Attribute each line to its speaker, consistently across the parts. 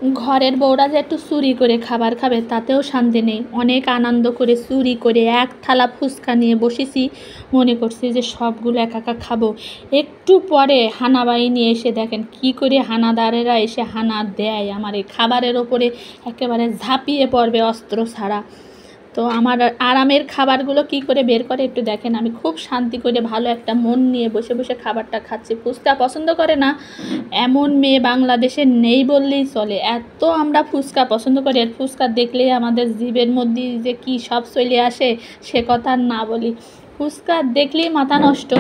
Speaker 1: ঘরের বউরা যে একটু চুরি করে খাবার খাবে তাতেও শান্তি নেই। অনেক আনন্দ করে চুরি করে এক থালা ফুচকা নিয়ে বসেছি, মনে করছি যে সবগুলো একা একা খাবো। একটু পরে হানাবাহিনী এসে দেখেন কি করে হানাদারেরা এসে হানা দেয় আমার এই খাবারের ওপরে, একেবারে ঝাঁপিয়ে পড়বে অস্ত্র ছাড়া। তো আমার আরামের খাবারগুলো কি করে বের করে একটু দেখেন। আমি খুব শান্তি করে ভালো একটা মন নিয়ে বসে বসে খাবারটা খাচ্ছি। ফুচকা পছন্দ করে না এমন মেয়ে বাংলাদেশে নেই বললেই চলে। এত আমরা ফুচকা পছন্দ করি, আর ফুচকা দেখলেই আমাদের জিভের মধ্যে যে কী সব চলে আসে সে কথা আর না বলি। ফুচকা দেখলেই মাথা নষ্ট।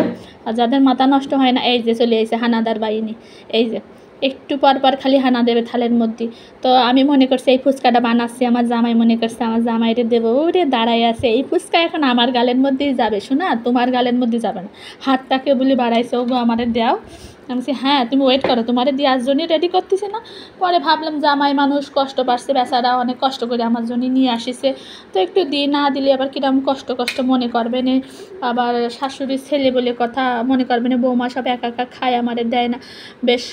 Speaker 1: আর যাদের মাথা নষ্ট হয় না, এই যে চলে এসে হানাদার বাহিনী, এই যে একটু পর পর খালি হানা দেবে থালের মধ্যে। তো আমি মনে করছি এই ফুচকাটা বানাচ্ছি, আমার জামাই মনে করছে আমার জামাইরে দেবো। ওরে দাঁড়াই আছে, এই ফুচকা এখন আমার গালের মধ্যেই যাবে, শোনা তোমার গালের মধ্যে যাবে না। হাতটাকে বলি বাড়াইছে, ওগো আমারে দাও। আমি বলছি হ্যাঁ তুমি ওয়েট করো, তোমারে দেওয়ার জন্যই রেডি করতেছে না। পরে ভাবলাম জামাই মানুষ কষ্ট পাচ্ছে, বেচারা অনেক কষ্ট করে আমার জন্য নিয়ে আসিছে, তো একটু দিয়ে না দিলে আবার কিরম কষ্ট কষ্ট মনে করবে না। আবার শাশুড়ির ছেলে বলে কথা মনে করবে না, বৌমা সব একা একা খায় আমারে দেয় না। বেশ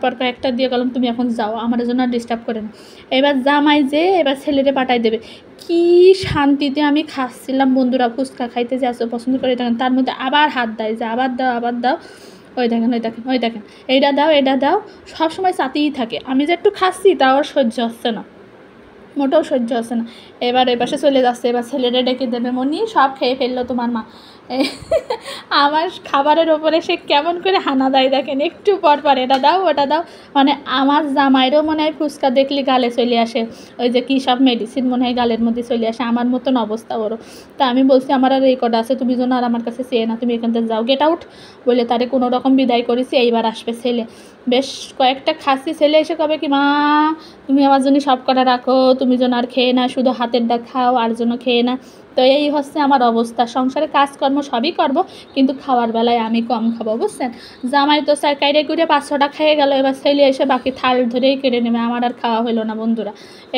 Speaker 1: পর কয়েকটা দিয়ে গেলাম, তুমি এখন যাও, আমার জন্য ডিস্টার্ব করে না। এবার জামাই যে এবার ছেলেরে পাঠাই দেবে। কি শান্তিতে আমি খাচ্ছিলাম বন্ধুরা, ফুচকা খাইতে যে এত পছন্দ করে দেখেন, তার মধ্যে আবার হাত দেয় যে আবার দাও আবার দাও। ওই দেখেন ওই দেখেন ওই দেখেন, এইটা দাও এটা দাও, সবসময় চাতেই থাকে। আমি যে একটু খাচ্ছি তাও আর সহ্য হচ্ছে না, মোটেও সহ্য হচ্ছে না। এবার এ পাশে চলে যাচ্ছে, এবার ছেলেটা ডেকে দেবে, মনি সব খেয়ে ফেললো তোমার মা। আমার খাবারের ওপরে সে কেমন করে হানা দেয় দেখেন, একটু পর পর এটা দাও ওটা দাও। মানে আমার জামাইরও মনে হয় ফুচকা দেখলে গালে চলে আসে, ওই যে কী সব মেডিসিন মনে হয় গালের মধ্যে চলে আসে, আমার মতন অবস্থা ওরও। তা আমি বলছি আমার আর এই কটা আছে, তুমি যেন আর আমার কাছে চেয়ে না, তুমি এখান থেকে যাও, গেট আউট বলে তারে কোনো রকম বিদায় করেছি। এইবার আসবে ছেলে, বেশ কয়েকটা খাসি ছেলে এসে কবে কি মা তুমি আমার জন্য সব কটা রাখো, তুমি যেন আর খেয়ে না, শুধু হাতেরটা খাও আর জন্য খেয়ে না। তো এই হচ্ছে আমার অবস্থা, সংসারে কাজকর্ম সবই করব কিন্তু খাওয়ার বেলায় আমি কম খাবো, বুঝছেন। জামাই তো স্যার কাইরে করে 5-6টা খেয়ে গেল, এবার ছেলে এসে বাকি থাল ধরেই কেড়ে নেবে, আমার আর খাওয়া হলো না বন্ধুরা।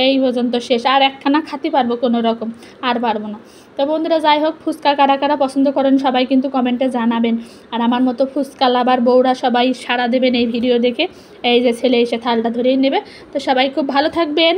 Speaker 1: এই পর্যন্ত শেষ, আর একখানা খাতে পারবো কোনো রকম, আর পারবো না। তো বন্ধুরা যাই হোক, ফুচকা কারা কারা পছন্দ করেন সবাই কিন্তু কমেন্টে জানাবেন। আর আমার মতো ফুচকা লাভার বউরা সবাই সাড়া দেবেন এই ভিডিও দেখে। এই যে ছেলে এসে থালটা ধরেই নেবে। তো সবাই খুব ভালো থাকবেন।